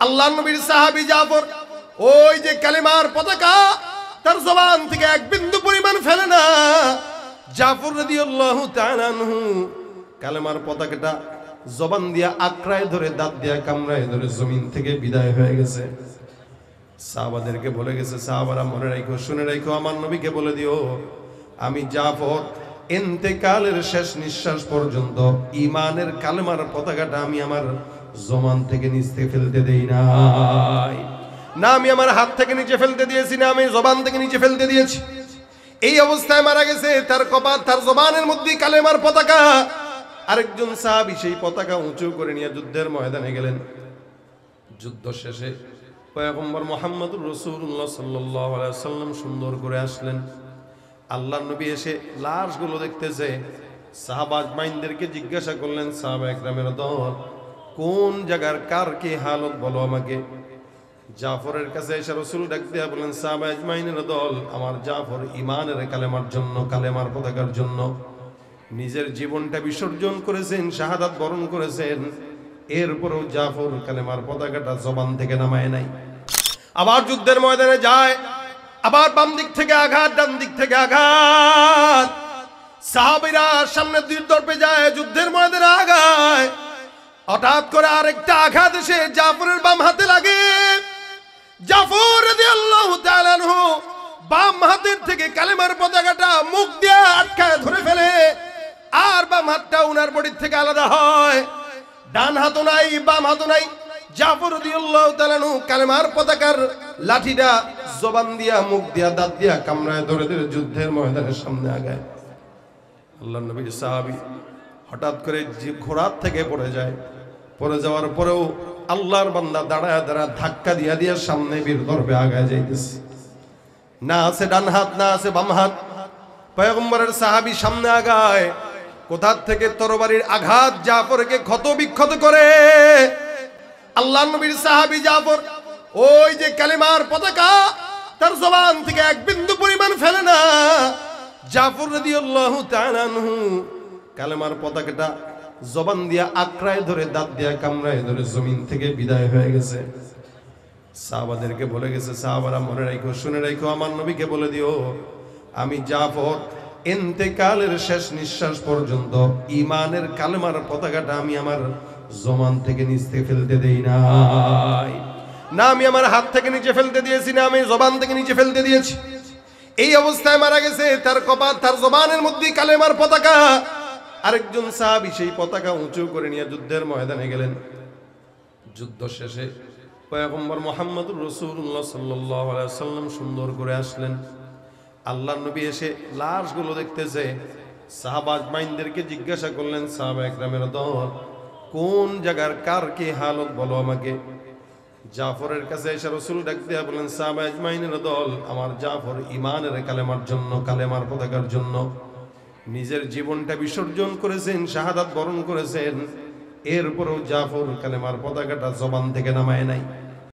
আল্লাহর নবীর সাহাবী জাফর ওই যে কালেমার পতাকা তার জবান থেকে এক বিন্দু পরিমাণ ফেলে না। জাফর রাদিয়াল্লাহু তাআলা আনহু কালেমার পতাকাটা জবান দিয়া আঁকড়ায় ধরে দাঁত দিয়া কামড়ায় ধরে জমিন থেকে বিদায় হয়ে গেছে। সাহাবাদেরকে বলে গেছে, সাহাবারা মনে রাখো, শুনে রাখো, আমার নবীকে বলে দিও আমি জাফর ইন্তেকালের শেষ নিঃশ্বাস পর্যন্ত ঈমানের কালেমার পতাকাটা আমি আমার জবান থেকে নিচে ফেলতে দেই নাই। না আমি আমার হাত থেকে নিচে ফেলতে দিয়েছি, না আমি জবান থেকে নিচে ফেলতে দিয়েছি। এই অবস্থায় মারা গেছে। তার কপাল, তার জবানের মধ্যে কালেমার পতাকা। আরেকজন সাহাবী সেই পতাকা উঁচু করে নিয়ে যুদ্ধের ময়দানে গেলেন। যুদ্ধ শেষে পয়গম্বর মুহাম্মদুর রাসূলুল্লাহ সাল্লাল্লাহু আলাইহি ওয়াসাল্লাম সুন্দর করে আসলেন। আল্লাহর নবী এসে লাশগুলো দেখতেছে। সাহাবা আজমাইনদেরকে জিজ্ঞাসা করলেন, সাহাবা একরামের দল, কোন জায়গার কার কি হালত বলো আমাকে। জাফরের কাছে এসে রাসূল ডাক দিয়া বলেন, সাহাবা আজমাইনের দল, আমার জাফর ঈমানের কালেমার জন্য, কালেমার পতাকার জন্য নিজের জীবনটা বিসর্জন করেছেন, শাহাদাত বরণ করেছেন। এরপরও জাফর কালেমার পতাকাটা জবান থেকে নামায় নাই। আবার যুদ্ধের ময়দানে যায়, আবার বাম দিক থেকে আঘাত, ডান দিক থেকে আঘাত। সাহাবীরা সামনে দুই দর্পে যায়, যুদ্ধের ময়দানে আগায়। হঠাৎ করে আরেকটা আঘাত এসে জাফরের বাম হাতে লাগে। জাফর রাদিয়াল্লাহু তাআলা আনহু বাম হাতের থেকে কালেমার পতাকাটা মুখ দিয়ে আটকায় ধরে ফেলে। আর বাম হাতটা উনার বডির থেকে আলাদা হয়। ডান হাতও নাই, বাম হাতও নাই। জাফর রাদিয়াল্লাহু তাআলা আনহু কালেমার পতাকার লাঠিটা জবান দিয়া, মুখ দিয়া, দাঁত দিয়া কামড়ায় ধরে ধরে যুদ্ধের ময়দানের সামনে আগায়। আল্লাহর নবীর সাহাবী হঠাৎ করে ঘোড়ার থেকে পড়ে যায়। পড়ে যাওয়ার পরেও আল্লাহর বান্দা দাঁড়ায় দাঁড়ায় ধাক্কা দিয়া দিয়া সামনে বীর দর্পে আগায় যাইতেছে। না আছে ডান হাত, না আছে বাম হাত। পয়গম্বরের সাহাবী সামনে আগায়। কোথা থেকে তরবারির আঘাত জাফরকে ক্ষত বিক্ষত করে। আল্লাহর নবীর সাহাবী জাফর ওই যে কালেমার পতাকা তার জবান থেকে এক বিন্দু পরিমাণ ফেলে না। জাফর রাদিয়াল্লাহু তাআলা আনহু কালেমার পতাকাটা জবান দিয়া আঁকড়ায় ধরে দাঁত দিয়া কামড়ায় ধরে জমিন থেকে বিদায় হয়ে গেছে। সাহাবাদেরকে বলে গেছে, সাহাবারা মনে রাখো, শুনে রাখো, আমার নবীকে বলে দিও আমি জাফর ইন্তেকালের শেষ নিঃশ্বাস পর্যন্ত ঈমানের কালেমার পতাকাটা আমি আমার জবান থেকে নিচে ফেলতে দেই নাই। না আমি আমার হাত থেকে নিচে ফেলতে দিয়েছি, না আমি জবান থেকে নিচে ফেলতে দিয়েছি। এই অবস্থায় মারা গেছে। তার কপাল, তার জবানের মধ্যে কালেমার পতাকা। আরেকজন সাহাবী সেই পতাকা উঁচু করে নিয়ে যুদ্ধের ময়দানে গেলেন। যুদ্ধ শেষে পয়গম্বর মুহাম্মদুর রাসূলুল্লাহ সাল্লাল্লাহু আলাইহি ওয়াসাল্লাম সুন্দর করে আসলেন। আল্লাহর নবী এসে লাশগুলো দেখতেছে। সাহাবা আজমাইনদেরকে জিজ্ঞাসা করলেন, সাহাবা একরামের দল, কোন জায়গার কার কি হালত বলো আমাকে। জাফরের কাছে এসে রাসূল ডাক দিয়া বলেন, সাহাবা আজমাইনের দল, আমার জাফর ঈমানের কালেমার জন্য, কালেমার পতাকার জন্য নিজের জীবনটা বিসর্জন করেছেন, শাহাদাত বরণ করেছেন। এরপরও জাফর কালেমার পতাকাটা জবান থেকে নামায় নাই।